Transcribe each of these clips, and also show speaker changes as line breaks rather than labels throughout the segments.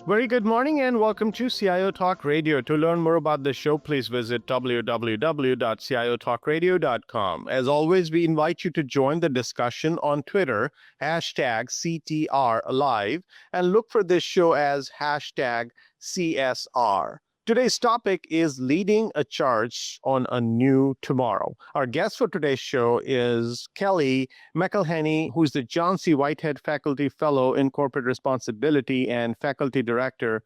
Very good morning and welcome to CIO Talk Radio. To learn more about the show, please visit www.ciotalkradio.com. As always, we invite you to join the discussion on Twitter, hashtag CTRLive, and look for this show as hashtag CSR. Today's topic is leading a charge on a new tomorrow. Our guest for today's show is Kellie McElhaney, who's the John C. Whitehead Faculty Fellow in Corporate Responsibility and Faculty Director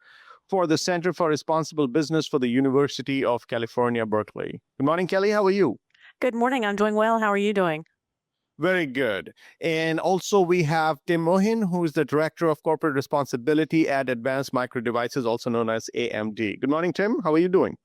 for the Center for Responsible Business for the University of California, Berkeley. Good morning, Kellie. How are you?
Good morning. I'm doing well. How are you doing?
Very good. And also we have Tim Mohin, who's the Director of Corporate Responsibility at Advanced Micro Devices, also known as AMD. Good morning, Tim. How are you doing?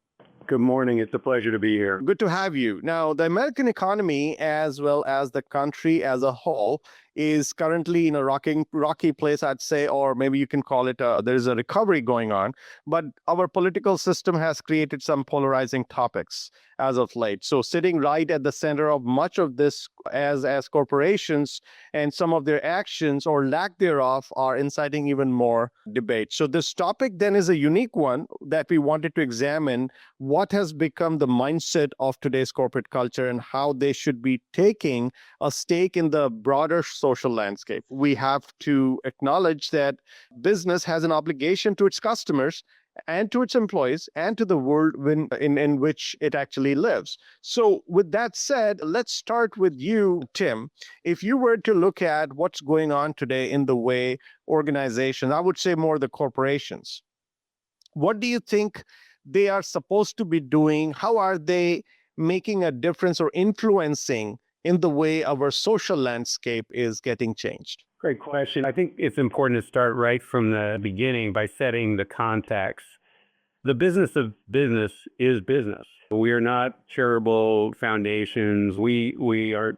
Good morning. It's a pleasure to be here.
Good to have you. Now, the American economy, as well as the country as a whole, is currently in a rocky place, I'd say, or maybe you can call it there's a recovery going on. But our political system has created some polarizing topics as of late. So sitting right at the center of much of this as corporations and some of their actions or lack thereof are inciting even more debate. So this topic then is a unique one that we wanted to examine what has become the mindset of today's corporate culture and how they should be taking a stake in the broader social landscape. We have to acknowledge that business has an obligation to its customers and to its employees and to the world in which it actually lives. So with that said, let's start with you, Tim. If you were to look at what's going on today in the way organizations, I would say more the corporations, what do you think they are supposed to be doing? How are they making a difference or influencing in the way our social landscape is getting changed?
Great question. I think it's important to start right from the beginning by setting the context. The business of business is business. We are not charitable foundations. We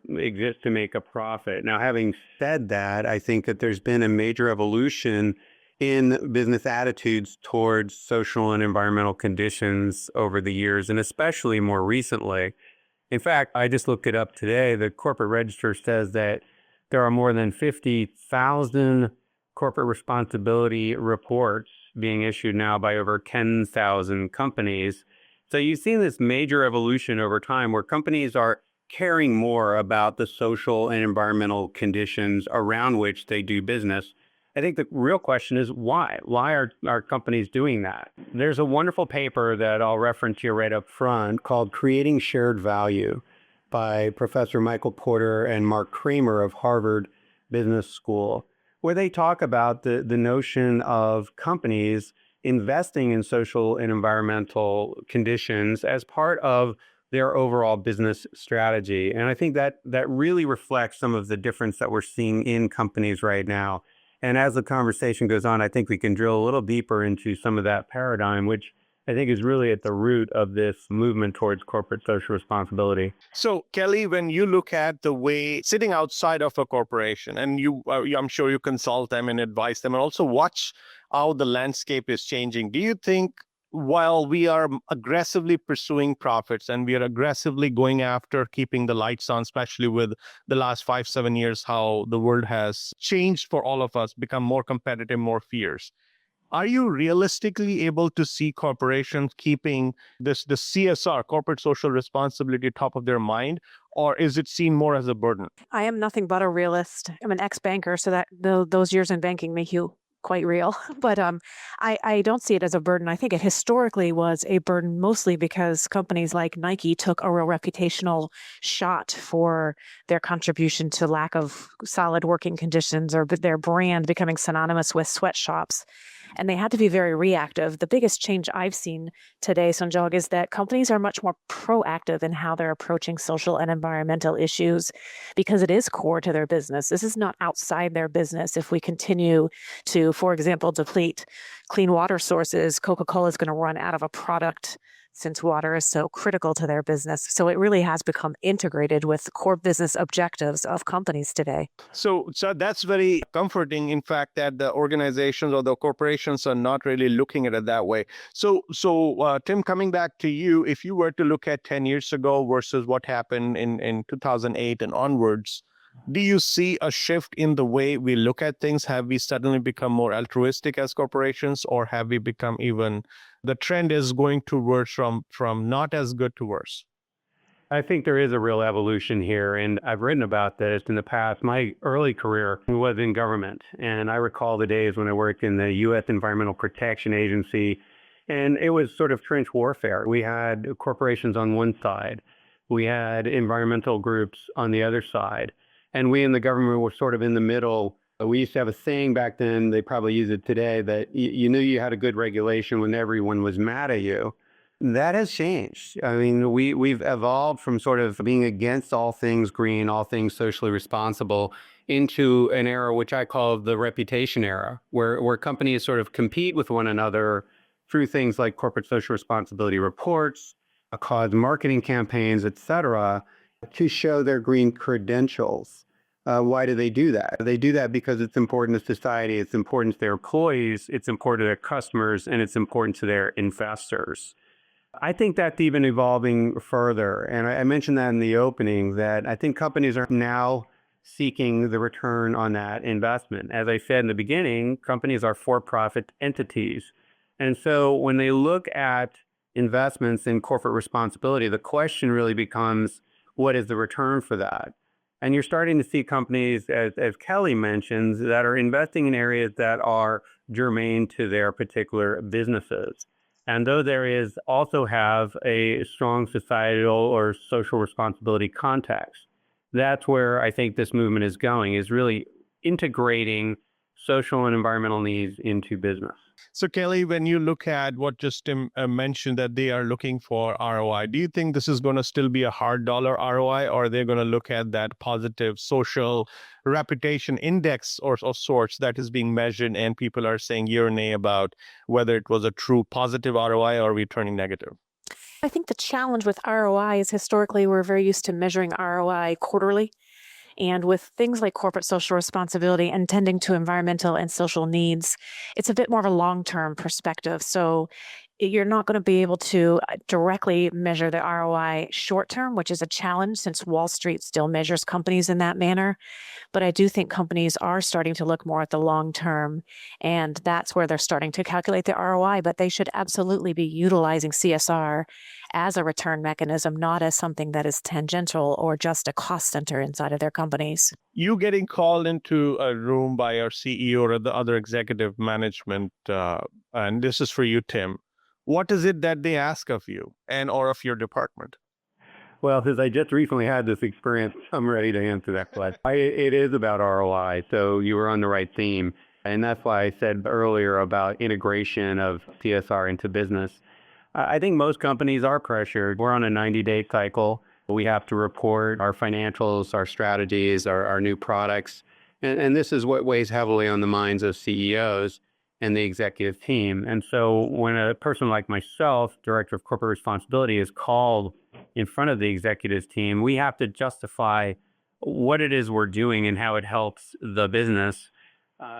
exist to make a profit. Now, having said that, I think that there's been a major evolution in business attitudes towards social and environmental conditions over the years, and especially more recently. In fact, I just looked it up today. The corporate register says that there are more than 50,000 corporate responsibility reports being issued now by over 10,000 companies. So you've seen this major evolution over time where companies are caring more about the social and environmental conditions around which they do business. I think the real question is why? Why are companies doing that? There's a wonderful paper that I'll reference here right up front called Creating Shared Value by Professor Michael Porter and Mark Kramer of Harvard Business School, where they talk about the notion of companies investing in social and environmental conditions as part of their overall business strategy. And I think that really reflects some of the difference that we're seeing in companies right now. And as the conversation goes on, I think we can drill a little deeper into some of that paradigm, which I think is really at the root of this movement towards corporate social responsibility.
So, Kellie, when you look at the way sitting outside of a corporation, and I'm sure you consult them and advise them and also watch how the landscape is changing, do you think while we are aggressively pursuing profits and we are aggressively going after keeping the lights on, especially with the last 5-7 years, how the world has changed for all of us, become more competitive, more fierce, are you realistically able to see corporations keeping the CSR, corporate social responsibility, top of their mind, or is it seen more as a burden?
I am nothing but a realist. I'm an ex-banker, so that those years in banking make you quite real. But I don't see it as a burden. I think it historically was a burden, mostly because companies like Nike took a real reputational shot for their contribution to lack of solid working conditions or their brand becoming synonymous with sweatshops. And they had to be very reactive. The biggest change I've seen today, Sanjog, is that companies are much more proactive in how they're approaching social and environmental issues because it is core to their business. This is not outside their business. If we continue to, for example, deplete clean water sources, Coca-Cola is going to run out of a product since water is so critical to their business. So it really has become integrated with the core business objectives of companies today.
So that's very comforting, in fact, that the organizations or the corporations are not really looking at it that way. So Tim, coming back to you, if you were to look at 10 years ago versus what happened in 2008 and onwards, Do you see a shift in the way we look at things? Have we suddenly become more altruistic as corporations, or have we become even the trend is going towards from not as good to worse?
I think there is a real evolution here, and I've written about this in the past. My early career was in government, and I recall the days when I worked in the U.S. Environmental Protection Agency, and it was sort of trench warfare. We had corporations on one side, we had environmental groups on the other side, and we in the government were sort of in the middle. We used to have a saying back then, they probably use it today, that you knew you had a good regulation when everyone was mad at you. That has changed. I mean, we've evolved from sort of being against all things green, all things socially responsible, into an era which I call the reputation era, where companies sort of compete with one another through things like corporate social responsibility reports, cause marketing campaigns, et cetera, to show their green credentials. Why do they do that? They do that because it's important to society, it's important to their employees, it's important to their customers, and it's important to their investors. I think that's even evolving further. And I mentioned that in the opening, that I think companies are now seeking the return on that investment. As I said in the beginning, companies are for-profit entities. And so when they look at investments in corporate responsibility, the question really becomes, what is the return for that? And you're starting to see companies, as Kellie mentions, that are investing in areas that are germane to their particular businesses. And those areas also have a strong societal or social responsibility context. That's where I think this movement is going, is really integrating social and environmental needs into business.
So, Kellie, when you look at what just Tim mentioned, that they are looking for ROI, do you think this is going to still be a hard dollar ROI, or are they going to look at that positive social reputation index or of sorts that is being measured, and people are saying year and nay about whether it was a true positive ROI or returning negative?
I think the challenge with ROI is historically we're very used to measuring ROI quarterly. And with things like corporate social responsibility and tending to environmental and social needs, it's a bit more of a long-term perspective. So you're not going to be able to directly measure the ROI short term, which is a challenge since Wall Street still measures companies in that manner. But I do think companies are starting to look more at the long term, and that's where they're starting to calculate the ROI. But they should absolutely be utilizing CSR as a return mechanism, not as something that is tangential or just a cost center inside of their companies.
You getting called into a room by our CEO or the other executive management, and this is for you, Tim. What is it that they ask of you and or of your department?
Well, since I just recently had this experience, I'm ready to answer that question. It is about ROI, so you were on the right theme. And that's why I said earlier about integration of CSR into business. I think most companies are pressured. We're on a 90-day cycle. We have to report our financials, our strategies, our new products. And this is what weighs heavily on the minds of CEOs and the executive team. And so when a person like myself, Director of Corporate Responsibility, is called in front of the executives team, we have to justify what it is we're doing and how it helps the business.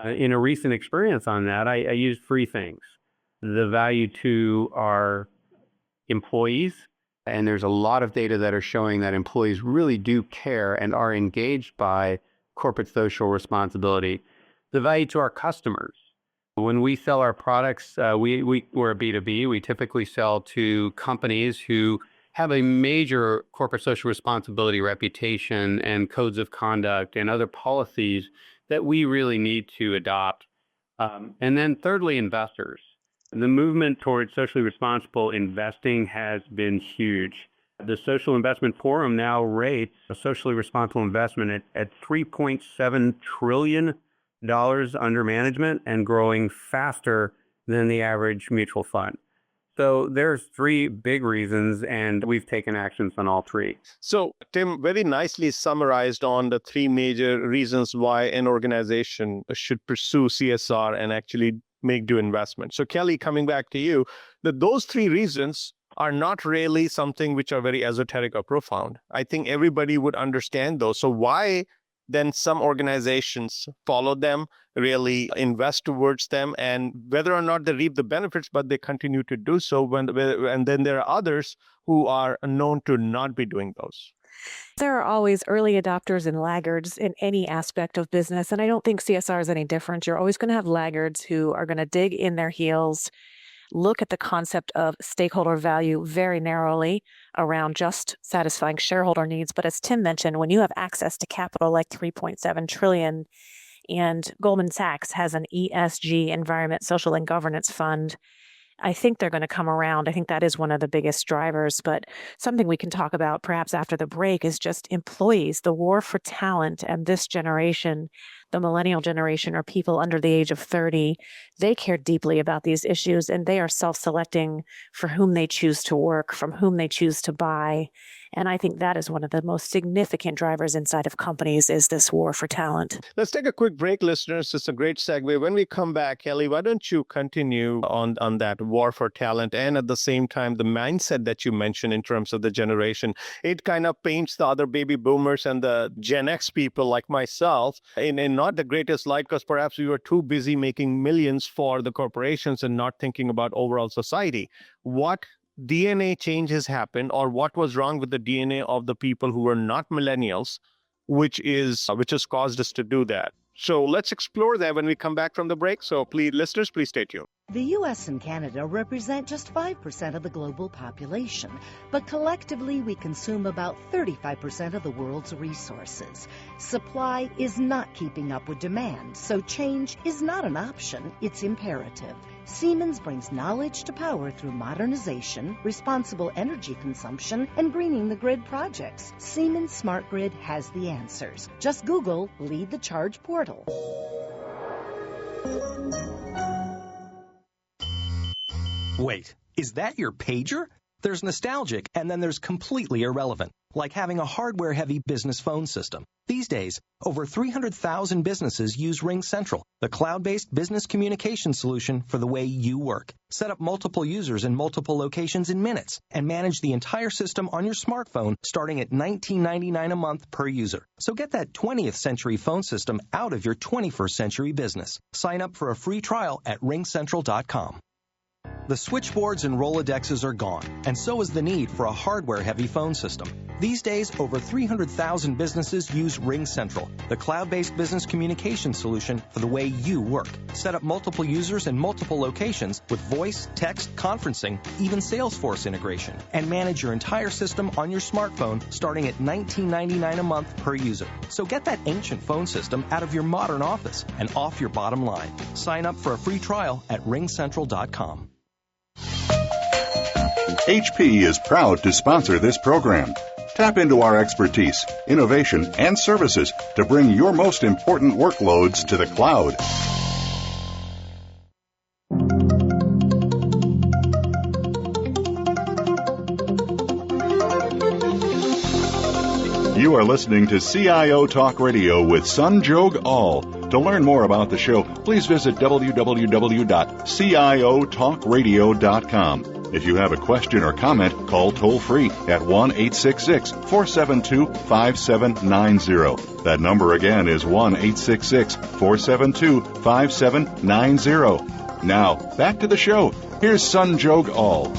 In a recent experience on that, I used three things. The value to our employees, and there's a lot of data that are showing that employees really do care and are engaged by corporate social responsibility. The value to our customers. When we sell our products, we're a B2B. We typically sell to companies who have a major corporate social responsibility reputation and codes of conduct and other policies that we really need to adopt. And then thirdly, investors. The movement towards socially responsible investing has been huge. The Social Investment Forum now rates a socially responsible investment at $3.7 trillion under management and growing faster than the average mutual fund. So there's three big reasons, and we've taken actions on all three.
So, Tim, very nicely summarized on the three major reasons why an organization should pursue CSR and actually make due investment. So, Kellie, coming back to you, that those three reasons are not really something which are very esoteric or profound. I think everybody would understand those. So why then some organizations follow them, really invest towards them, and whether or not they reap the benefits, but they continue to do so. And then there are others who are known to not be doing those.
There are always early adopters and laggards in any aspect of business, and I don't think CSR is any different. You're always going to have laggards who are going to dig in their heels, look at the concept of stakeholder value very narrowly around just satisfying shareholder needs. But as Tim mentioned, when you have access to capital like 3.7 trillion, and Goldman Sachs has an ESG, environment, social, and governance fund, I think they're going to come around. I think that is one of the biggest drivers. But something we can talk about perhaps after the break is just employees, the war for talent. And this generation, the millennial generation, or people under the age of 30, they care deeply about these issues, and they are self-selecting for whom they choose to work, from whom they choose to buy. And I think that is one of the most significant drivers inside of companies, is this war for talent.
Let's take a quick break, listeners. It's a great segue. When we come back, Kelly, why don't you continue on that war for talent, and at the same time, the mindset that you mentioned in terms of the generation. It kind of paints the other baby boomers and the Gen X people like myself in not the greatest light, because perhaps we were too busy making millions for the corporations and not thinking about overall society. What DNA changes happened, or what was wrong with the DNA of the people who were not millennials, which has caused us to do that. So let's explore that when we come back from the break. So please, listeners, please stay tuned.
The U.S. and Canada represent just 5% of the global population, but collectively we consume about 35% of the world's resources. Supply is not keeping up with demand, so change is not an option, it's imperative. Siemens brings knowledge to power through modernization, responsible energy consumption, and greening the grid projects. Siemens Smart Grid has the answers. Just Google Lead the Charge portal.
Wait, is that your pager? There's nostalgic, and then there's completely irrelevant, like having a hardware-heavy business phone system. These days, over 300,000 businesses use RingCentral, the cloud-based business communication solution for the way you work. Set up multiple users in multiple locations in minutes, and manage the entire system on your smartphone starting at $19.99 a month per user. So get that 20th century phone system out of your 21st century business. Sign up for a free trial at ringcentral.com. The switchboards and Rolodexes are gone, and so is the need for a hardware-heavy phone system. These days, over 300,000 businesses use RingCentral, the cloud-based business communication solution for the way you work. Set up multiple users in multiple locations with voice, text, conferencing, even Salesforce integration, and manage your entire system on your smartphone starting at $19.99 a month per user. So get that ancient phone system out of your modern office and off your bottom line. Sign up for a free trial at ringcentral.com.
HP is proud to sponsor this program. Tap into our expertise, innovation, and services to bring your most important workloads to the cloud. You are listening to CIO Talk Radio with Sanjog Aul. To learn more about the show, please visit www.ciotalkradio.com. If you have a question or comment, call toll-free at 1-866-472-5790. That number again is 1-866-472-5790. Now, back to the show. Here's Sanjog Aul.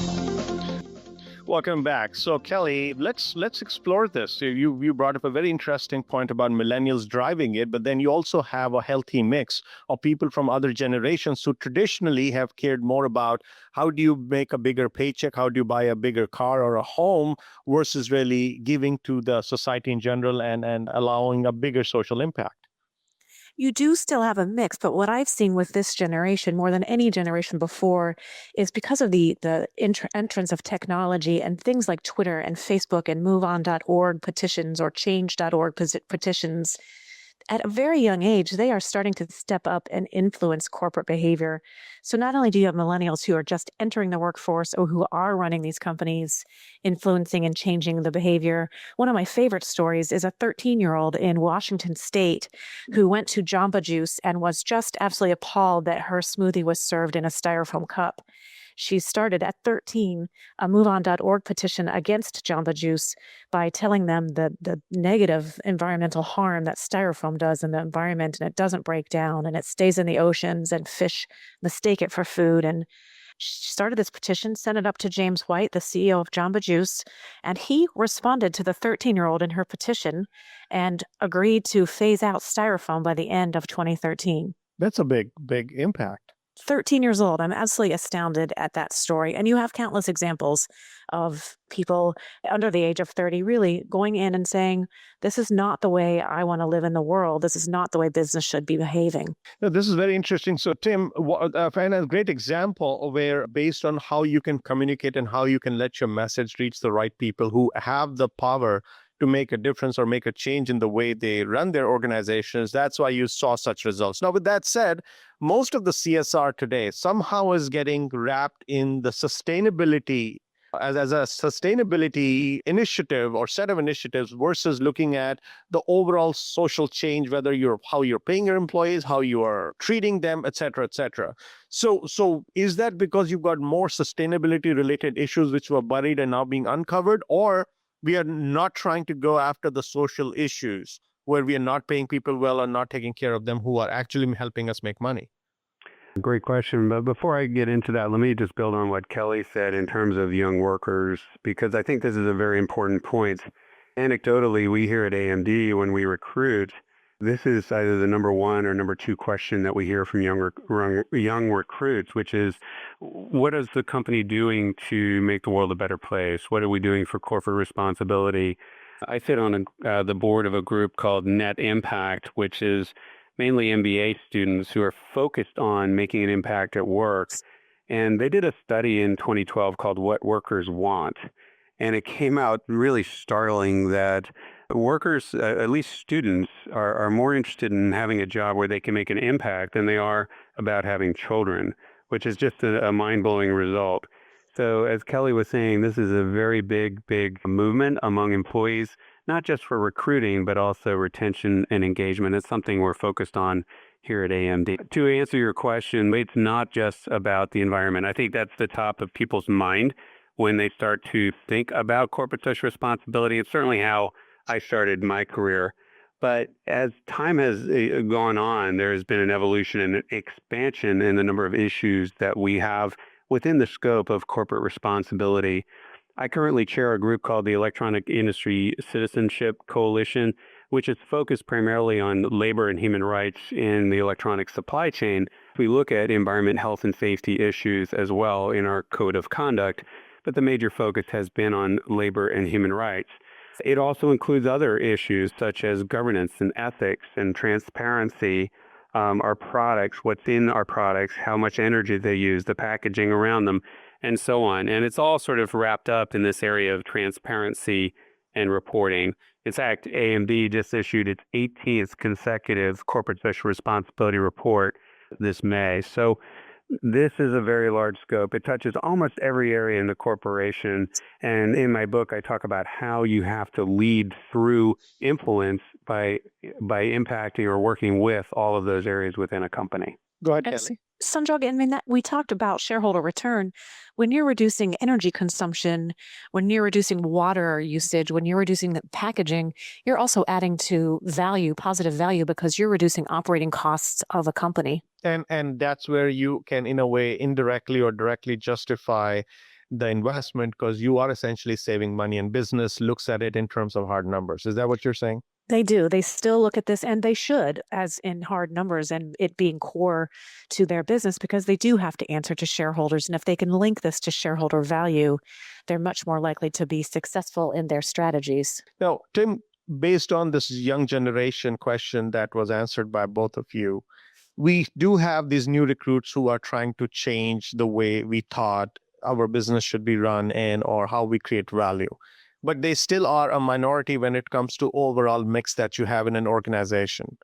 Welcome back. So, Kelly, let's explore this. You brought up a very interesting point about millennials driving it, but then you also have a healthy mix of people from other generations who traditionally have cared more about how do you make a bigger paycheck, how do you buy a bigger car or a home, versus really giving to the society in general and allowing a bigger social impact.
You do still have a mix, but what I've seen with this generation more than any generation before is because of the entrance of technology and things like Twitter and Facebook and MoveOn.org petitions or Change.org petitions. At a very young age, they are starting to step up and influence corporate behavior. So not only do you have millennials who are just entering the workforce or who are running these companies, influencing and changing the behavior. One of my favorite stories is a 13-year-old in Washington State who went to Jamba Juice and was just absolutely appalled that her smoothie was served in a styrofoam cup. She started at 13 a MoveOn.org petition against Jamba Juice by telling them the negative environmental harm that styrofoam does in the environment, and it doesn't break down, and it stays in the oceans, and fish mistake it for food. And She started this petition, sent it up to James White, the CEO of Jamba Juice, and he responded to the 13-year-old in her petition and agreed to phase out styrofoam by the end of 2013.
That's a big, big impact.
13 years old. I'm absolutely astounded at that story. And you have countless examples of people under the age of 30 really going in and saying, this is not the way I want to live in the world. This is not the way business should be behaving.
Now, this is very interesting. So, Tim, I find a great example where, based on how you can communicate and how you can let your message reach the right people who have the power to make a difference or make a change in the way they run their organizations. That's why you saw such results. Now, with that said, most of the CSR today somehow is getting wrapped in the sustainability as a sustainability initiative or set of initiatives versus looking at the overall social change, whether how you're paying your employees, how you are treating them, et cetera, et cetera. So is that because you've got more sustainability related issues which were buried and now being uncovered, or we are not trying to go after the social issues where we are not paying people well or not taking care of them who are actually helping us make money?
Great question. But before I get into that, let me just build on what Kelly said in terms of young workers, because I think this is a very important point. Anecdotally, we here at AMD, when we recruit, this is either the number one or number two question that we hear from young recruits, which is, what is the company doing to make the world a better place? What are we doing for corporate responsibility? I sit on the board of a group called Net Impact, which is mainly MBA students who are focused on making an impact at work. And they did a study in 2012 called What Workers Want. And it came out really startling that workers, at least students, are more interested in having a job where they can make an impact than they are about having children, which is just a mind-blowing result. So as Kelly was saying, this is a very big movement among employees, not just for recruiting, but also retention and engagement. It's something we're focused on here at AMD. To answer your question, it's not just about the environment. I think that's the top of people's mind when they start to think about corporate social responsibility. It's certainly how I started my career. But as time has gone on, there has been an evolution and an expansion in the number of issues that we have within the scope of corporate responsibility. I currently chair a group called the Electronic Industry Citizenship Coalition, which is focused primarily on labor and human rights in the electronic supply chain. We look at environment, health, and safety issues as well in our code of conduct, but the major focus has been on labor and human rights. It also includes other issues such as governance and ethics and transparency, our products, what's in our products, how much energy they use, the packaging around them, and so on. And it's all sort of wrapped up in this area of transparency and reporting. In fact, AMD just issued its 18th consecutive corporate social responsibility report this May. So this is a very large scope. It touches almost every area in the corporation. And in my book, I talk about how you have to lead through influence by impacting or working with all of those areas within a company.
Go ahead,
Yes.
Kelly.
Sanjog, I mean, that we talked about shareholder return. When you're reducing energy consumption, when you're reducing water usage, when you're reducing the packaging, you're also adding to value, positive value, because you're reducing operating costs of a company.
And that's where you can, in a way, indirectly or directly justify the investment, because you are essentially saving money, and business looks at it in terms of hard numbers. Is that what you're saying?
They do. They still look at this, and they should, as in hard numbers and it being core to their business, because they do have to answer to shareholders. And if they can link this to shareholder value, they're much more likely to be successful in their strategies.
Now, Tim, based on this young generation question that was answered by both of you, we do have these new recruits who are trying to change the way we thought our business should be run and or how we create value. But they still are a minority when it comes to overall mix that you have in an organization.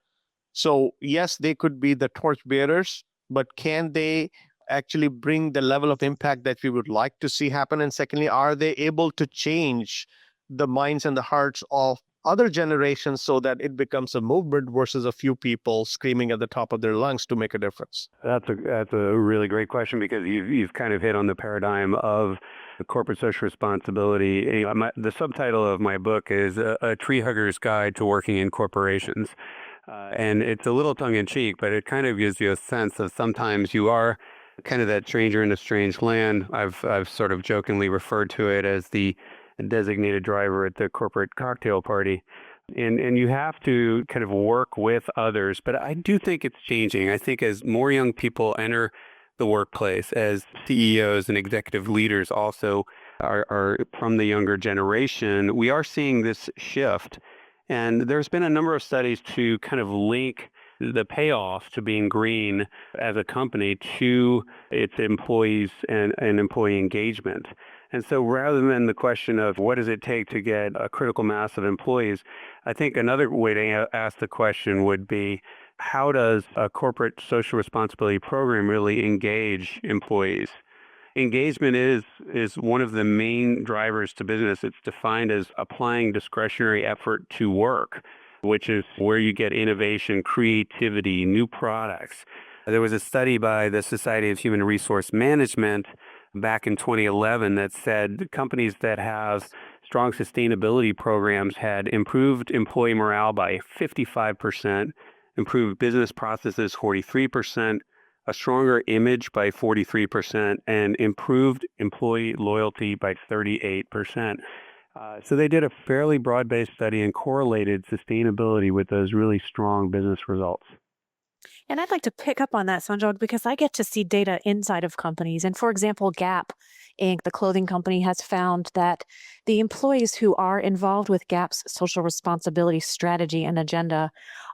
So yes, they could be the torchbearers, but can they actually bring the level of impact that we would like to see happen? And secondly, are they able to change the minds and the hearts of other generations so that it becomes a movement versus a few people screaming at the top of their lungs to make a difference?
That's a really great question, because you've kind of hit on the paradigm of the corporate social responsibility. The subtitle of my book is A Tree Hugger's Guide to Working in Corporations. And it's a little tongue-in-cheek, but it kind of gives you a sense of sometimes you are kind of that stranger in a strange land. I've sort of jokingly referred to it as the designated driver at the corporate cocktail party. And you have to kind of work with others, but I do think it's changing. I think as more young people enter the workplace, as CEOs and executive leaders also are from the younger generation, we are seeing this shift. And there's been a number of studies to kind of link the payoff to being green as a company to its employees and employee engagement. And so rather than the question of what does it take to get a critical mass of employees, I think another way to ask the question would be, how does a corporate social responsibility program really engage employees? Engagement is one of the main drivers to business. It's defined as applying discretionary effort to work, which is where you get innovation, creativity, new products. There was a study by the Society of Human Resource Management back in 2011 that said companies that have strong sustainability programs had improved employee morale by 55%, improved business processes 43%, a stronger image by 43%, and improved employee loyalty by 38%. So they did a fairly broad-based study and correlated sustainability with those really strong business results.
And I'd like to pick up on that, Sanjog, because I get to see data inside of companies. And for example, Gap Inc., the clothing company, has found that the employees who are involved with Gap's social responsibility strategy and agenda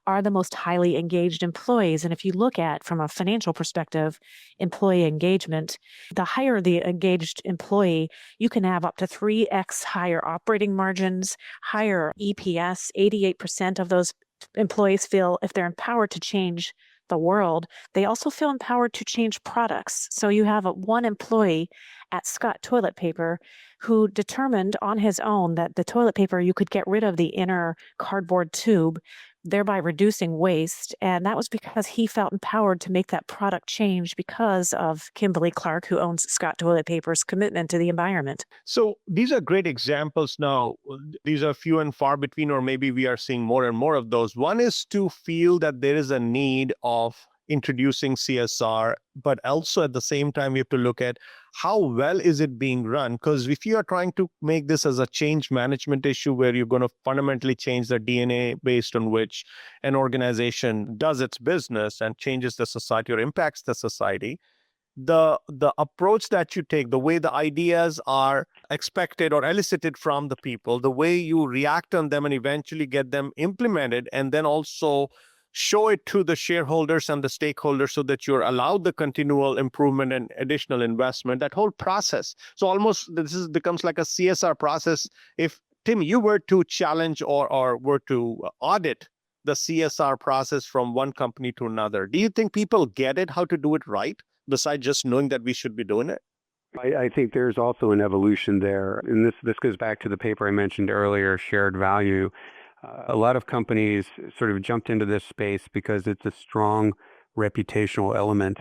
are the most highly engaged employees. And if you look at, from a financial perspective, employee engagement, the higher the engaged employee, you can have up to 3x higher operating margins, higher EPS. 88% of those employees feel if they're empowered to change the world, they also feel empowered to change products. So you have one employee at Scott Toilet Paper who determined on his own that the toilet paper, you could get rid of the inner cardboard tube, thereby reducing waste. And that was because he felt empowered to make that product change because of Kimberly Clark, who owns Scott Toilet Paper's commitment to the environment.
So these are great examples now. These are few and far between, or maybe we are seeing more and more of those. One is to feel that there is a need of introducing CSR, but also at the same time, we have to look at how well is it being run? Because if you are trying to make this as a change management issue where you're going to fundamentally change the DNA based on which an organization does its business and changes the society or impacts the society, the approach that you take, the way the ideas are expected or elicited from the people, the way you react on them and eventually get them implemented, and then also show it to the shareholders and the stakeholders so that you're allowed the continual improvement and additional investment, that whole process. So almost becomes like a CSR process. If, Tim, you were to challenge or were to audit the CSR process from one company to another, do you think people get it, how to do it right, besides just knowing that we should be doing it?
I think there's also an evolution there. And this goes back to the paper I mentioned earlier, Shared Value. A lot of companies sort of jumped into this space because it's a strong reputational element.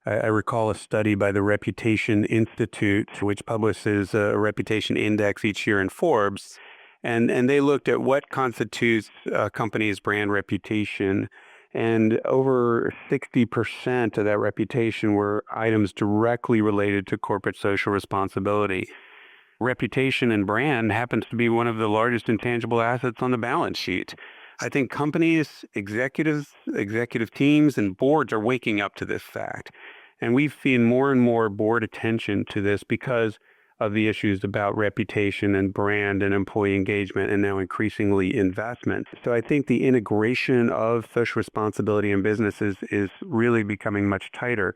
I recall a study by the Reputation Institute, which publishes a reputation index each year in Forbes. And they looked at what constitutes a company's brand reputation. And over 60% of that reputation were items directly related to corporate social responsibility. Reputation and brand happens to be one of the largest intangible assets on the balance sheet. I think companies, executive teams, and boards are waking up to this fact. And we've seen more and more board attention to this because of the issues about reputation and brand and employee engagement, and now increasingly investment. So I think the integration of social responsibility in businesses is really becoming much tighter.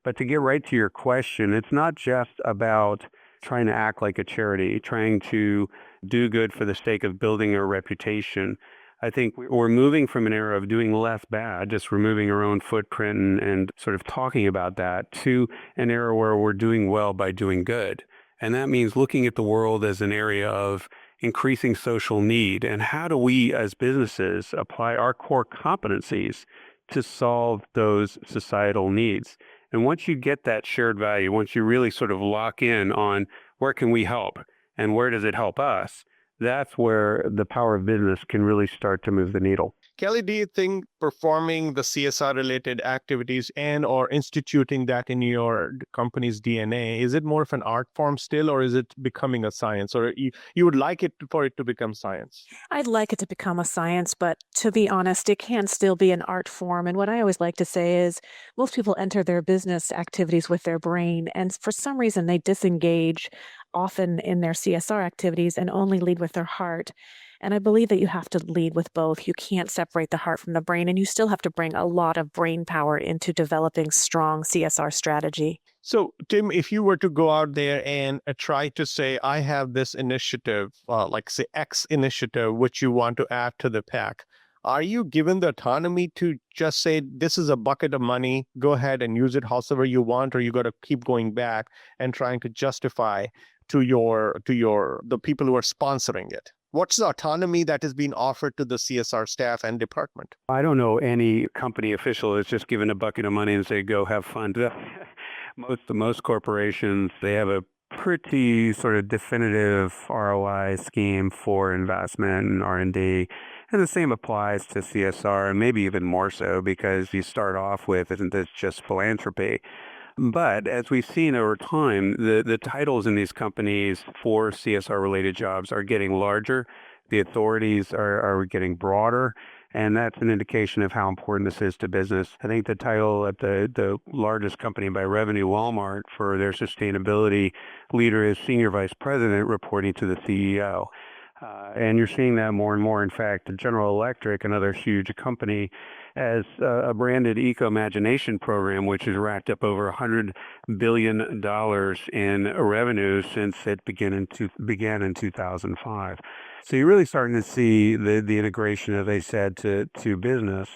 But to get right to your question, it's not just about trying to act like a charity, trying to do good for the sake of building a reputation. I think we're moving from an era of doing less bad, just removing our own footprint and sort of talking about that, to an era where we're doing well by doing good. And that means looking at the world as an area of increasing social need. And how do we as businesses apply our core competencies to solve those societal needs? And once you get that shared value, once you really sort of lock in on where can we help and where does it help us, that's where the power of business can really start to move the needle.
Kellie, do you think performing the CSR-related activities and or instituting that in your company's DNA, is it more of an art form still, or is it becoming a science? Or you would like it for it to become science?
I'd like it to become a science, but to be honest, it can still be an art form. And what I always like to say is most people enter their business activities with their brain, and for some reason they disengage often in their CSR activities and only lead with their heart. And I believe that you have to lead with both. You can't separate the heart from the brain, and you still have to bring a lot of brain power into developing strong CSR strategy.
So, Tim, if you were to go out there and try to say, I have this initiative, like say X initiative, which you want to add to the pack, are you given the autonomy to just say, this is a bucket of money, go ahead and use it however you want, or you got to keep going back and trying to justify to the people who are sponsoring it? What's the autonomy that is being offered to the CSR staff and department?
I don't know any company official that's just given a bucket of money and say, go have fun. Most corporations, they have a pretty sort of definitive ROI scheme for investment and R&D. And the same applies to CSR, and maybe even more so, because you start off with, isn't this just philanthropy? But as we've seen over time, the titles in these companies for CSR-related jobs are getting larger. The authorities are getting broader, and that's an indication of how important this is to business. I think the title at the largest company by revenue, Walmart, for their sustainability leader is Senior Vice President, reporting to the CEO. And you're seeing that more and more. In fact, General Electric, another huge company, has a branded Eco-Imagination program, which has racked up over $100 billion in revenue since it began in 2005. So you're really starting to see the integration, as I said, to business.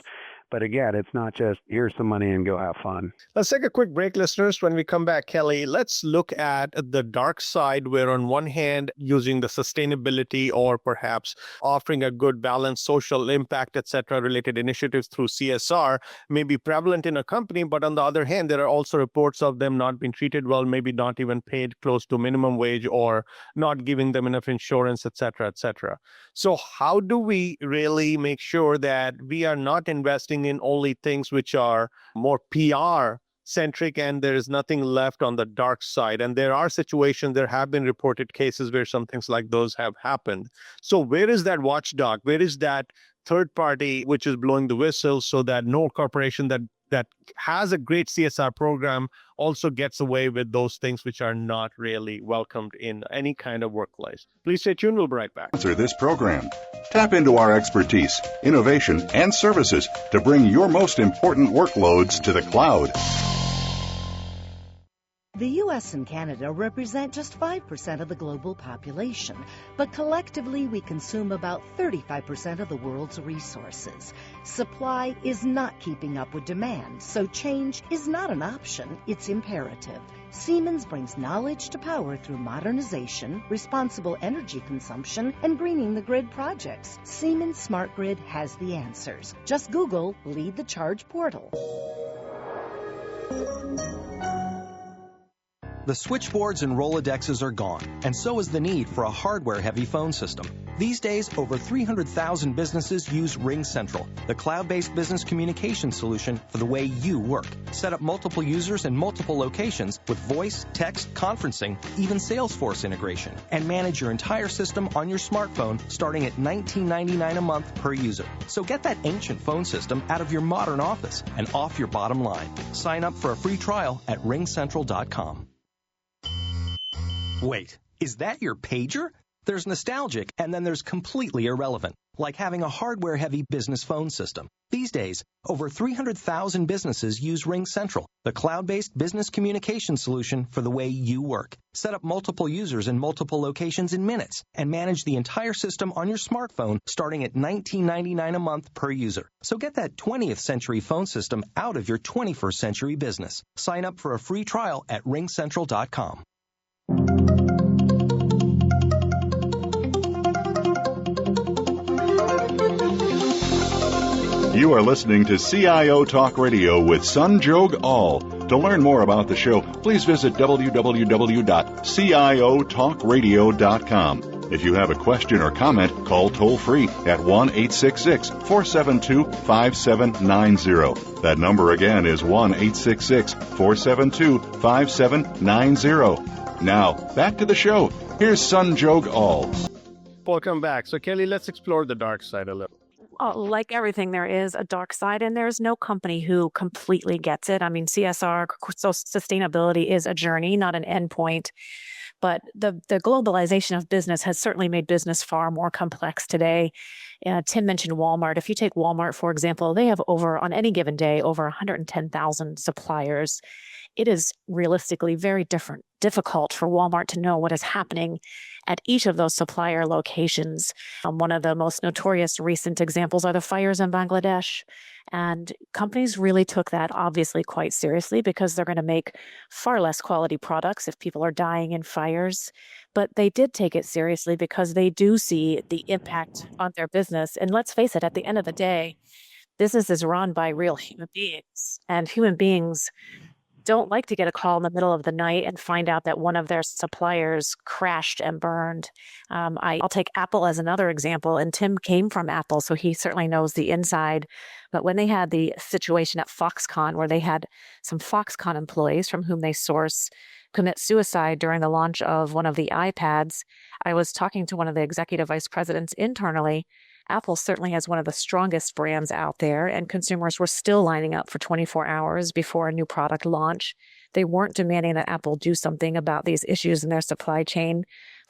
But again, it's not just here's some money and go have fun.
Let's take a quick break, listeners. When we come back, Kellie, let's look at the dark side, where on one hand, using the sustainability or perhaps offering a good balanced social impact, etc., related initiatives through CSR may be prevalent in a company. But on the other hand, there are also reports of them not being treated well, maybe not even paid close to minimum wage, or not giving them enough insurance, etc., etc. So how do we really make sure that we are not investing in only things which are more PR centric and there is nothing left on the dark side? And there are situations, there have been reported cases where some things like those have happened. So where is that watchdog? Where is that third party which is blowing the whistle so that no corporation that has a great CSR program also gets away with those things which are not really welcomed in any kind of workplace? Please stay tuned. We'll be right back.
Sponsor this program. Tap into our expertise, innovation, and services to bring your most important workloads to the cloud.
The U.S. and Canada represent just 5% of the global population, but collectively we consume about 35% of the world's resources. Supply is not keeping up with demand, so change is not an option, it's imperative. Siemens brings knowledge to power through modernization, responsible energy consumption, and greening the grid projects. Siemens Smart Grid has the answers. Just Google Lead the Charge portal.
The switchboards and Rolodexes are gone, and so is the need for a hardware-heavy phone system. These days, over 300,000 businesses use RingCentral, the cloud-based business communication solution for the way you work. Set up multiple users in multiple locations with voice, text, conferencing, even Salesforce integration, and manage your entire system on your smartphone starting at $19.99 a month per user. So get that ancient phone system out of your modern office and off your bottom line. Sign up for a free trial at ringcentral.com. Wait, is that your pager? There's nostalgic, and then there's completely irrelevant, like having a hardware-heavy business phone system. These days, over 300,000 businesses use RingCentral, the cloud-based business communication solution for the way you work. Set up multiple users in multiple locations in minutes, and manage the entire system on your smartphone starting at $19.99 a month per user. So get that 20th century phone system out of your 21st century business. Sign up for a free trial at ringcentral.com.
You are listening to CIO Talk Radio with Sanjog Aul. To learn more about the show, please visit www.ciotalkradio.com. If you have a question or comment, call toll-free at 1-866-472-5790. That number again is 1-866-472-5790. Now, back to the show. Here's Sanjog Aul.
Welcome back. So, Kelly, let's explore the dark side a little.
Like everything, there is a dark side, and there's no company who completely gets it. I mean, CSR, so sustainability is a journey, not an endpoint. But the globalization of business has certainly made business far more complex today. Tim mentioned Walmart. If you take Walmart, for example, they have on any given day, over 110,000 suppliers. It is realistically very difficult for Walmart to know what is happening at each of those supplier locations. One of the most notorious recent examples are the fires in Bangladesh. And companies really took that obviously quite seriously because they're going to make far less quality products if people are dying in fires. But they did take it seriously because they do see the impact on their business. And let's face it, at the end of the day, business is run by real human beings, and human beings don't like to get a call in the middle of the night and find out that one of their suppliers crashed and burned. I'll take Apple as another example, and Tim came from Apple, so he certainly knows the inside. But when they had the situation at Foxconn, where they had some Foxconn employees from whom they source commit suicide during the launch of one of the iPads, I was talking to one of the executive vice presidents internally. Apple certainly has one of the strongest brands out there, and consumers were still lining up for 24 hours before a new product launch. They weren't demanding that Apple do something about these issues in their supply chain.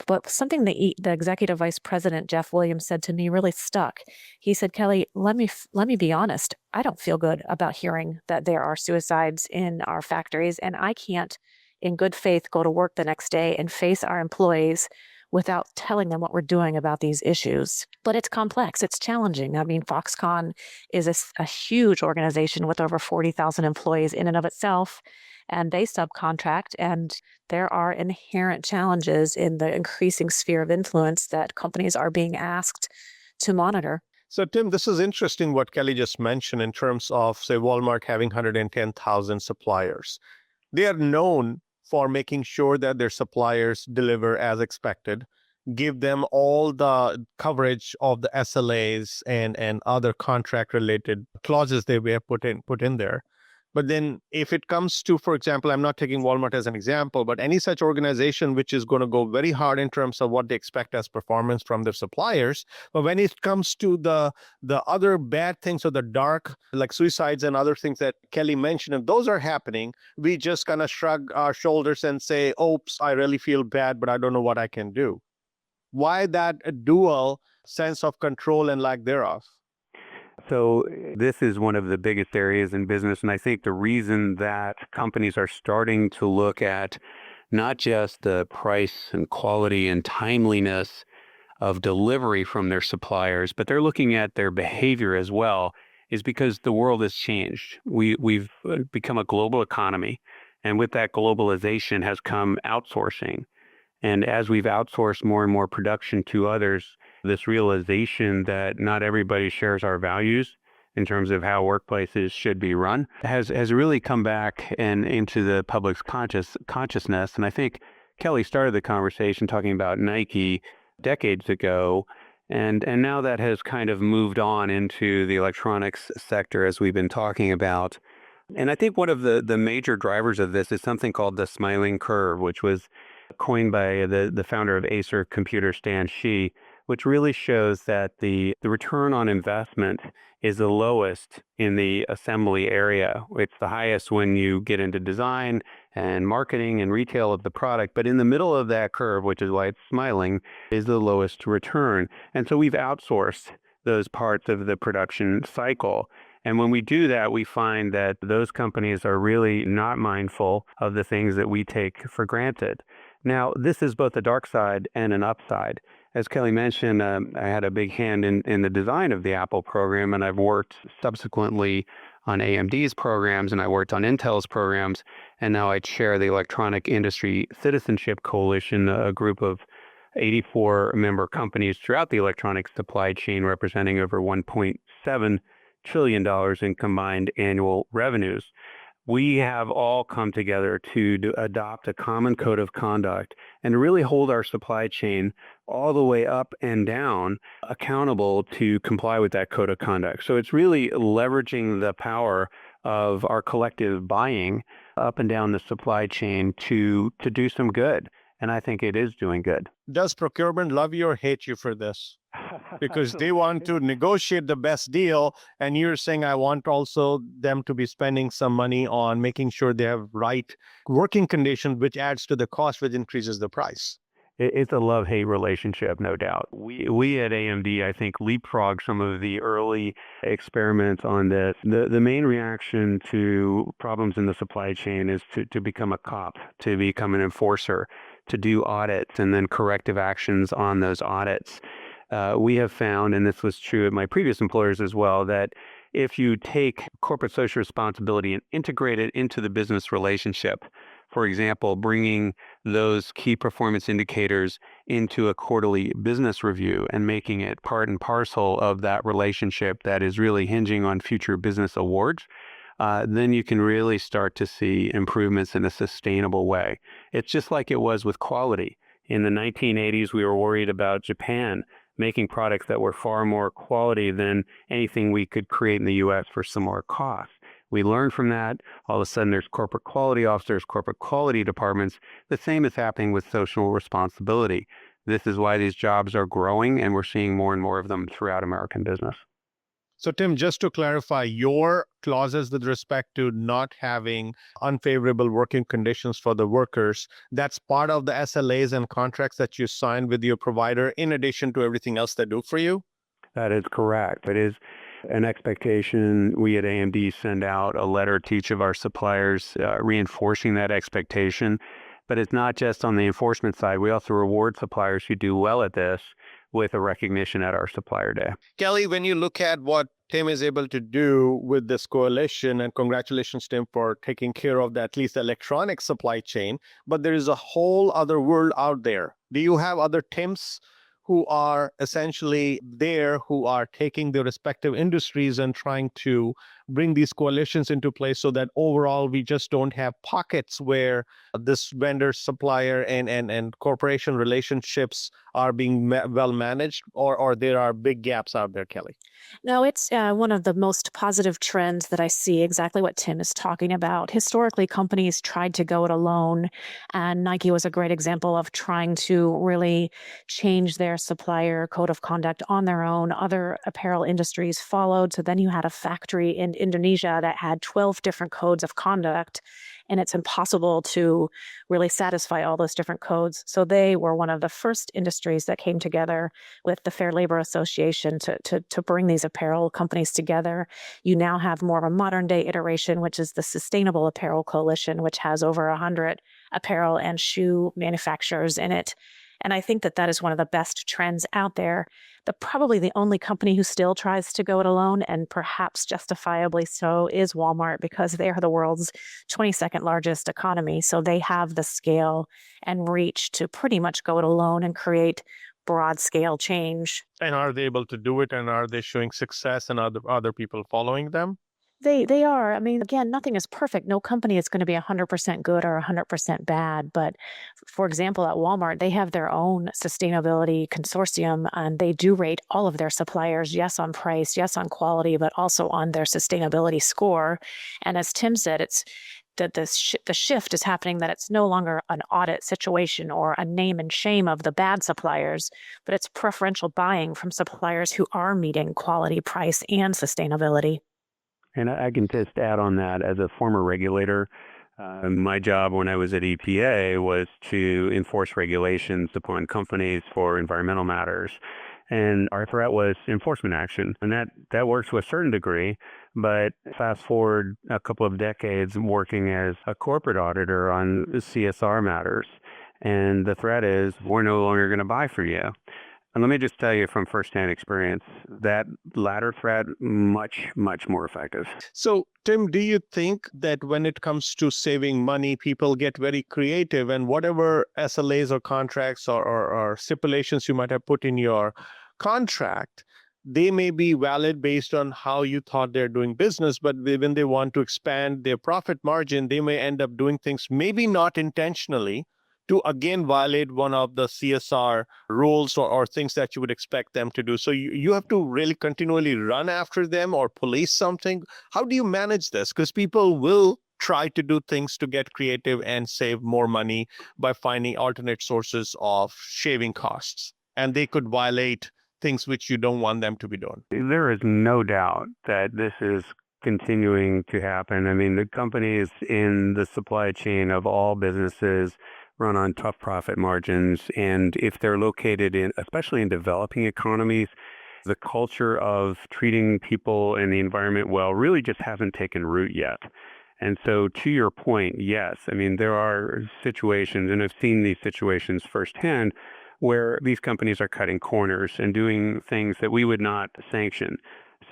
But something the executive vice president, Jeff Williams, said to me really stuck. He said, Kelly, let me be honest. I don't feel good about hearing that there are suicides in our factories, and I can't, in good faith, go to work the next day and face our employees without telling them what we're doing about these issues. But it's complex. It's challenging. I mean, Foxconn is a huge organization with over 40,000 employees in and of itself, and they subcontract, and there are inherent challenges in the increasing sphere of influence that companies are being asked to monitor.
So, Tim, this is interesting what Kelly just mentioned in terms of, say, Walmart having 110,000 suppliers. They are known for making sure that their suppliers deliver as expected, give them all the coverage of the SLAs and other contract-related clauses they have put in there. But then if it comes to, for example, I'm not taking Walmart as an example, but any such organization which is going to go very hard in terms of what they expect as performance from their suppliers, but when it comes to the other bad things or the dark, like suicides and other things that Kelly mentioned, if those are happening, we just kind of shrug our shoulders and say, oops, I really feel bad, but I don't know what I can do. Why that dual sense of control and lack thereof?
So this is one of the biggest areas in business. And I think the reason that companies are starting to look at not just the price and quality and timeliness of delivery from their suppliers, but they're looking at their behavior as well, is because the world has changed. We've become a global economy. And with that globalization has come outsourcing. And as we've outsourced more and more production to others, this realization that not everybody shares our values in terms of how workplaces should be run has really come back and into the public's consciousness. And I think Kelly started the conversation talking about Nike decades ago, and now that has kind of moved on into the electronics sector, as we've been talking about. And I think one of the major drivers of this is something called the smiling curve, which was coined by the founder of Acer Computer, Stan Shi, which really shows that the return on investment is the lowest in the assembly area. It's the highest when you get into design and marketing and retail of the product. But in the middle of that curve, which is why it's smiling, is the lowest return. And so we've outsourced those parts of the production cycle. And when we do that, we find that those companies are really not mindful of the things that we take for granted. Now, this is both a dark side and an upside. As Kelly mentioned, I had a big hand in the design of the Apple program, and I've worked subsequently on AMD's programs, and I worked on Intel's programs, and now I chair the Electronic Industry Citizenship Coalition, a group of 84 member companies throughout the electronic supply chain, representing over $1.7 trillion in combined annual revenues. We have all come together to adopt a common code of conduct and really hold our supply chain all the way up and down accountable to comply with that code of conduct. So it's really leveraging the power of our collective buying up and down the supply chain to do some good. And I think it is doing good.
Does procurement love you or hate you for this? Because they want to negotiate the best deal, and you're saying I want also them to be spending some money on making sure they have right working conditions, which adds to the cost, which increases the price.
It's a love-hate relationship, no doubt. We at AMD, I think, leapfrog some of the early experiments on this. The main reaction to problems in the supply chain is to become a cop, to become an enforcer, to do audits and then corrective actions on those audits. We have found, and this was true at my previous employers as well, that if you take corporate social responsibility and integrate it into the business relationship, for example, bringing those key performance indicators into a quarterly business review and making it part and parcel of that relationship that is really hinging on future business awards, then you can really start to see improvements in a sustainable way. It's just like it was with quality. In the 1980s, we were worried about Japan making products that were far more quality than anything we could create in the U.S. for similar cost. We learned from that. All of a sudden, there's corporate quality officers, corporate quality departments. The same is happening with social responsibility. This is why these jobs are growing, and we're seeing more and more of them throughout American business.
So, Tim, just to clarify, your clauses with respect to not having unfavorable working conditions for the workers, that's part of the SLAs and contracts that you sign with your provider in addition to everything else they do for you?
That is correct. It is an expectation. We at AMD send out a letter to each of our suppliers reinforcing that expectation. But it's not just on the enforcement side. We also reward suppliers who do well at this with a recognition at our Supplier Day.
Kellie, when you look at what Tim is able to do with this coalition, and congratulations, Tim, for taking care of the, at least the electronic supply chain, but there is a whole other world out there. Do you have other Tims who are essentially there, who are taking their respective industries and trying to bring these coalitions into place so that overall we just don't have pockets where this vendor, supplier, and corporation relationships are being well managed, or there are big gaps out there, Kellie?
No, it's one of the most positive trends that I see, exactly what Tim is talking about. Historically, companies tried to go it alone, and Nike was a great example of trying to really change their supplier code of conduct on their own. Other apparel industries followed. So then you had a factory in Indonesia that had 12 different codes of conduct, and it's impossible to really satisfy all those different codes. So they were one of the first industries that came together with the Fair Labor Association to bring these apparel companies together. You now have more of a modern day iteration, which is the Sustainable Apparel Coalition, which has over 100 apparel and shoe manufacturers in it. And I think that that is one of the best trends out there. Probably the only company who still tries to go it alone, and perhaps justifiably so, is Walmart, because they are the world's 22nd largest economy. So they have the scale and reach to pretty much go it alone and create broad scale change.
And are they able to do it? And are they showing success, and other people following them?
They are. I mean, again, nothing is perfect. No company is going to be 100% good or 100% bad. But for example, at Walmart, they have their own sustainability consortium, and they do rate all of their suppliers, yes, on price, yes, on quality, but also on their sustainability score. And as Tim said, it's that the shift is happening, that it's no longer an audit situation or a name and shame of the bad suppliers, but it's preferential buying from suppliers who are meeting quality, price, and sustainability.
And I can just add on that, as a former regulator, my job when I was at EPA was to enforce regulations upon companies for environmental matters. And our threat was enforcement action. And that works to a certain degree. But fast forward a couple of decades working as a corporate auditor on CSR matters. And the threat is, we're no longer going to buy for you. And let me just tell you from firsthand experience, that latter threat, much, much more effective.
So, Tim, do you think that when it comes to saving money, people get very creative, and whatever SLAs or contracts or stipulations you might have put in your contract, they may be valid based on how you thought they're doing business, but when they want to expand their profit margin, they may end up doing things maybe not intentionally to again violate one of the CSR rules or things that you would expect them to do. So you have to really continually run after them or police something. How do you manage this? Because people will try to do things to get creative and save more money by finding alternate sources of shaving costs. And they could violate things which you don't want them to be doing.
There is no doubt that this is continuing to happen. I mean, the companies in the supply chain of all businesses run on tough profit margins. And if they're located in, especially in developing economies, the culture of treating people and the environment well really just hasn't taken root yet. And so to your point, yes, I mean, there are situations, and I've seen these situations firsthand, where these companies are cutting corners and doing things that we would not sanction.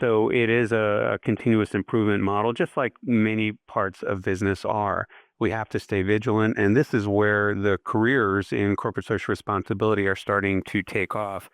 So it is a continuous improvement model, just like many parts of business are. We have to stay vigilant, and this is where the careers in corporate social responsibility are starting to take off.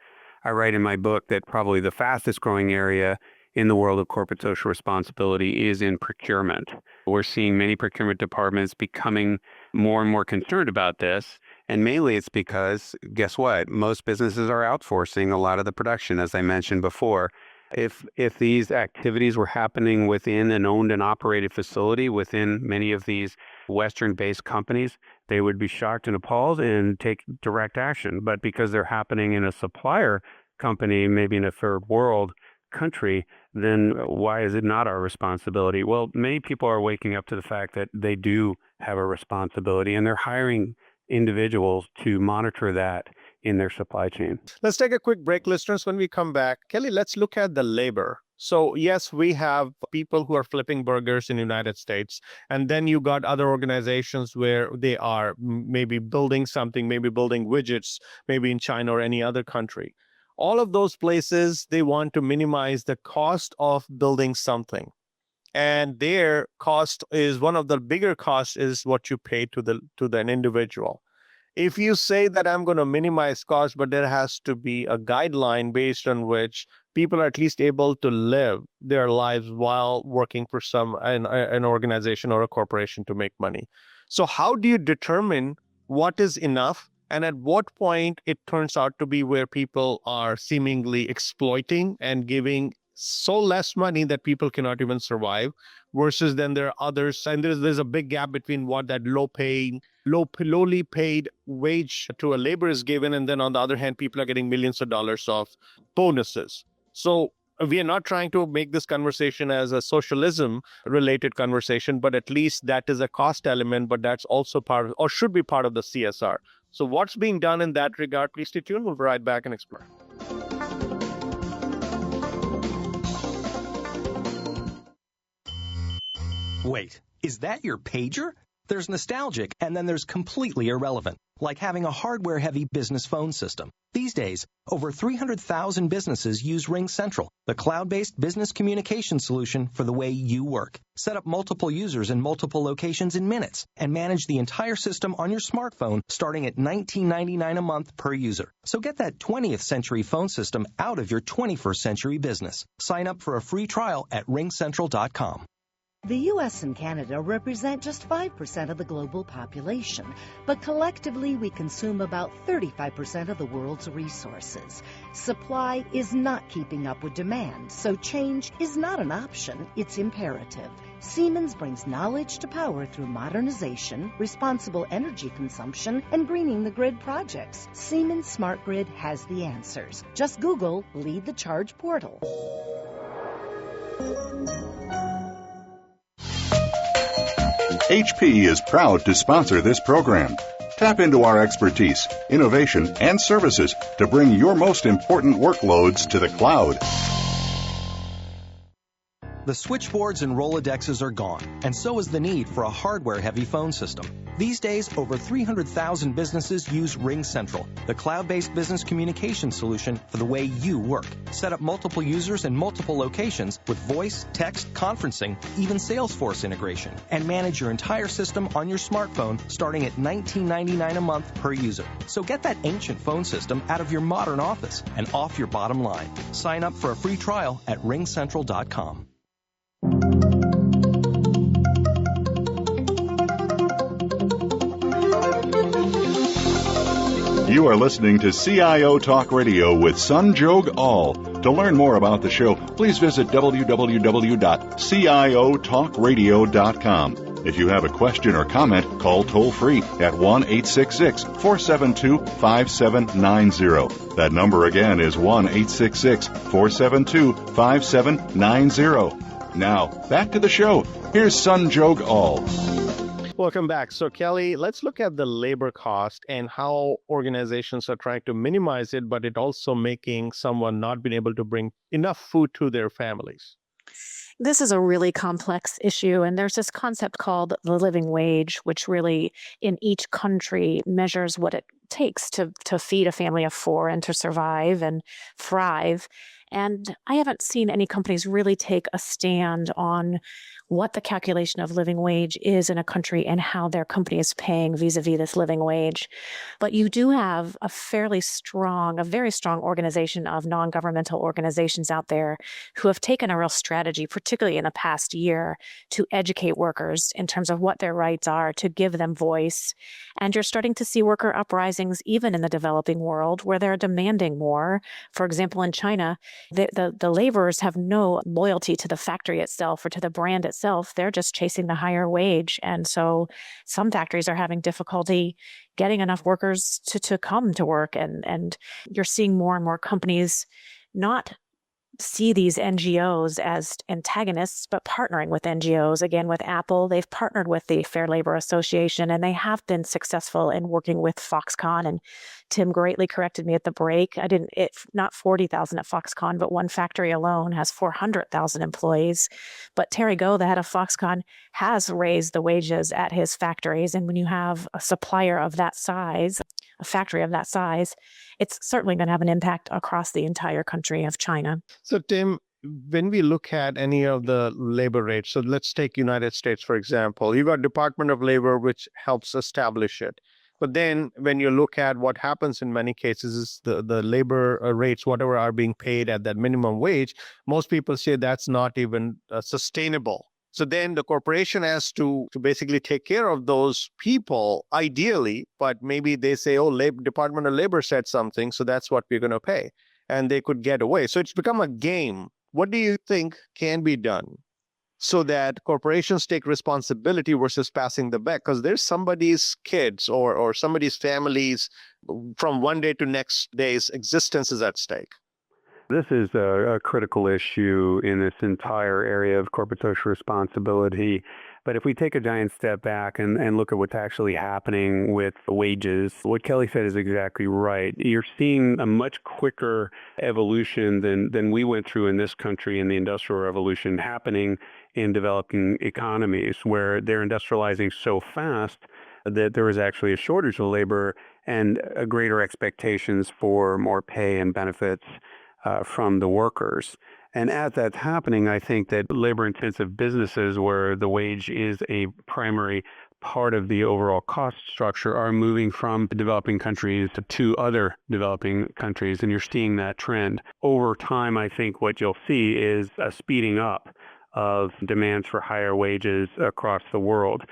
I write in my book that probably the fastest growing area in the world of corporate social responsibility is in procurement. We're seeing many procurement departments becoming more and more concerned about this. And mainly it's because, guess what? Most businesses are outsourcing a lot of the production, as I mentioned before. If these activities were happening within an owned and operated facility within many of these Western-based companies, they would be shocked and appalled and take direct action. But because they're happening in a supplier company, maybe in a third world country, then why is it not our responsibility? Well, many people are waking up to the fact that they do have a responsibility, and they're hiring individuals to monitor that in their supply chain.
Let's take a quick break, listeners. When we come back, Kellie, let's look at the labor. So yes, we have people who are flipping burgers in the United States, and then you got other organizations where they are maybe building something, maybe building widgets, maybe in China or any other country. All of those places, they want to minimize the cost of building something. And their cost is one of the bigger costs is what you pay to an individual. If you say that I'm going to minimize costs, but there has to be a guideline based on which people are at least able to live their lives while working for an organization or a corporation to make money. So how do you determine what is enough? And at what point it turns out to be where people are seemingly exploiting and giving so less money that people cannot even survive, versus then there are others, and there's a big gap between what that lowly paid wage to a labor is given, and then on the other hand, people are getting millions of dollars of bonuses. So we are not trying to make this conversation as a socialism related conversation, but at least that is a cost element, but that's also part of, or should be part of, the CSR. So what's being done in that regard? Please stay tuned. We'll be right back and explore.
Wait, is that your pager? There's nostalgic, and then there's completely irrelevant, like having a hardware-heavy business phone system. These days, over 300,000 businesses use RingCentral, the cloud-based business communication solution for the way you work. Set up multiple users in multiple locations in minutes and manage the entire system on your smartphone starting at $19.99 a month per user. So get that 20th century phone system out of your 21st century business. Sign up for a free trial at ringcentral.com.
The U.S. and Canada represent just 5% of the global population, but collectively we consume about 35% of the world's resources. Supply is not keeping up with demand, so change is not an option, it's imperative. Siemens brings knowledge to power through modernization, responsible energy consumption, and greening the grid projects. Siemens Smart Grid has the answers. Just Google Lead the Charge portal.
HP is proud to sponsor this program. Tap into our expertise, innovation, and services to bring your most important workloads to the cloud.
The switchboards and Rolodexes are gone, and so is the need for a hardware-heavy phone system. These days, over 300,000 businesses use RingCentral, the cloud-based business communication solution for the way you work. Set up multiple users in multiple locations with voice, text, conferencing, even Salesforce integration, and manage your entire system on your smartphone starting at $19.99 a month per user. So get that ancient phone system out of your modern office and off your bottom line. Sign up for a free trial at ringcentral.com.
You are listening to CIO Talk Radio with Sanjog Aul. To learn more about the show, please visit www.ciotalkradio.com. If you have a question or comment, call toll-free at 1-866-472-5790. That number again is 1-866-472-5790. Now, back to the show. Here's Sanjog Aul.
Welcome back. So, Kelly, let's look at the labor cost and how organizations are trying to minimize it, but it also making someone not being able to bring enough food to their families.
This is a really complex issue, and there's this concept called the living wage, which really in each country measures what it takes to feed a family of four and to survive and thrive. And I haven't seen any companies really take a stand on what the calculation of living wage is in a country and how their company is paying vis-a-vis this living wage. But you do have a very strong organization of non-governmental organizations out there who have taken a real strategy, particularly in the past year, to educate workers in terms of what their rights are, to give them voice. And you're starting to see worker uprisings even in the developing world where they're demanding more. For example, in China, the laborers have no loyalty to the factory itself or to the brand itself. They're just chasing the higher wage. And so some factories are having difficulty getting enough workers to come to work. And you're seeing more and more companies not see these NGOs as antagonists, but partnering with NGOs. Again, with Apple, they've partnered with the Fair Labor Association, and they have been successful in working with Foxconn. And Tim greatly corrected me at the break. Not 40,000 at Foxconn, but one factory alone has 400,000 employees. But Terry Goh, the head of Foxconn, has raised the wages at his factories. And when you have a supplier of that size, a factory of that size, it's certainly going to have an impact across the entire country of China.
So, Tim, when we look at any of the labor rates, so let's take United States, for example, you got Department of Labor, which helps establish it. But then when you look at what happens in many cases is the labor rates, whatever are being paid at that minimum wage, most people say that's not even sustainable. So then the corporation has to basically take care of those people, ideally, but maybe they say, oh, Department of Labor said something, so that's what we're going to pay. And they could get away. So it's become a game. What do you think can be done so that corporations take responsibility versus passing the buck? Because there's somebody's kids or somebody's families from one day to next day's existence is at stake.
This is a critical issue in this entire area of corporate social responsibility. But if we take a giant step back and look at what's actually happening with wages, what Kelly said is exactly right. You're seeing a much quicker evolution than we went through in this country in the Industrial Revolution happening in developing economies where they're industrializing so fast that there is actually a shortage of labor and a greater expectations for more pay and benefits from the workers. And as that's happening, I think that labor-intensive businesses where the wage is a primary part of the overall cost structure are moving from developing countries to other developing countries, and you're seeing that trend. Over time, I think what you'll see is a speeding up of demands for higher wages across the world.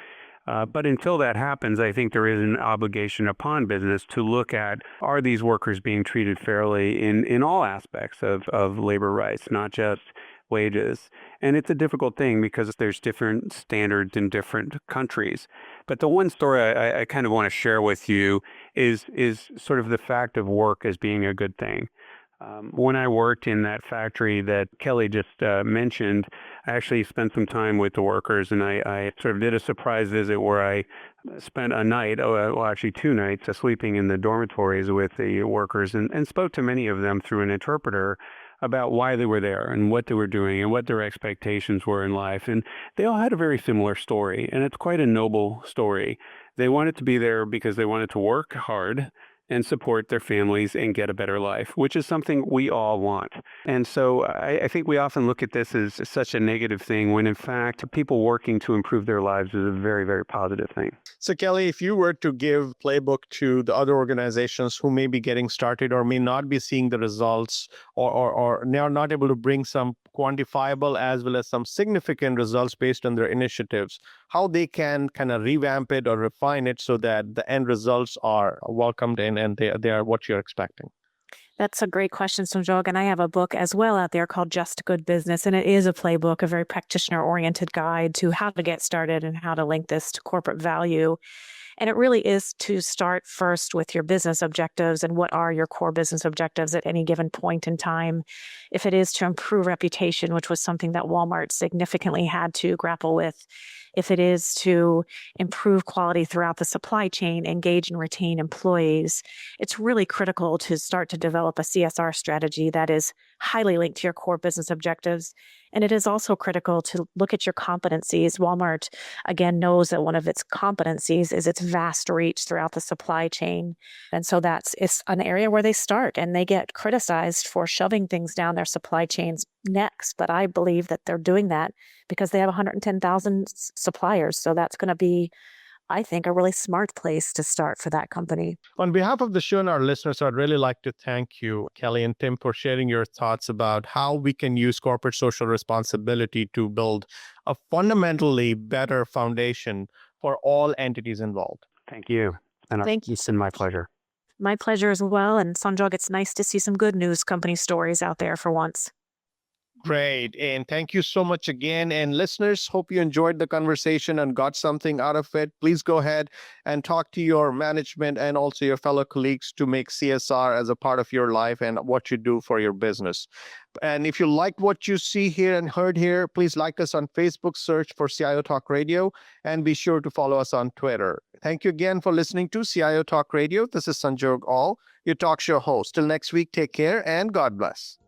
But until that happens, I think there is an obligation upon business to look at, are these workers being treated fairly in all aspects of labor rights, not just wages. And it's a difficult thing because there's different standards in different countries. But the one story I kind of want to share with you is sort of the fact of work as being a good thing. When I worked in that factory that Kelly just mentioned, I actually spent some time with the workers, and I sort of did a surprise visit where I spent a night, actually 2 nights, sleeping in the dormitories with the workers and spoke to many of them through an interpreter about why they were there and what they were doing and what their expectations were in life. And they all had a very similar story, and it's quite a noble story. They wanted to be there because they wanted to work hard and support their families and get a better life, which is something we all want. And so I think we often look at this as such a negative thing when in fact people working to improve their lives is a very, very positive thing.
So Kelly, if you were to give playbook to the other organizations who may be getting started or may not be seeing the results or they are not able to bring some quantifiable as well as some significant results based on their initiatives, how they can kind of revamp it or refine it so that the end results are welcomed in and they are what you're expecting?
That's a great question, Sanjog. And I have a book as well out there called Just Good Business. And it is a playbook, a very practitioner-oriented guide to how to get started and how to link this to corporate value. And it really is to start first with your business objectives and what are your core business objectives at any given point in time. If it is to improve reputation, which was something that Walmart significantly had to grapple with, if it is to improve quality throughout the supply chain, engage and retain employees, it's really critical to start to develop a CSR strategy that is highly linked to your core business objectives. And it is also critical to look at your competencies. Walmart, again, knows that one of its competencies is its vast reach throughout the supply chain. And so it's an area where they start and they get criticized for shoving things down their supply chains next. But I believe that they're doing that because they have 110,000 suppliers. So that's going to be, I think, a really smart place to start for that company.
On behalf of the show and our listeners, I'd really like to thank you, Kelly and Tim, for sharing your thoughts about how we can use corporate social responsibility to build a fundamentally better foundation for all entities involved.
Thank you. And
Thank you.
It's been my pleasure.
My pleasure as well. And Sanjog, it's nice to see some good news company stories out there for once.
Great. And thank you so much again. And listeners, hope you enjoyed the conversation and got something out of it. Please go ahead and talk to your management and also your fellow colleagues to make CSR as a part of your life and what you do for your business. And if you like what you see here and heard here, please like us on Facebook, search for CIO Talk Radio, and be sure to follow us on Twitter. Thank you again for listening to CIO Talk Radio. This is Sanjog Aul, your talk show host. Till next week, take care and God bless.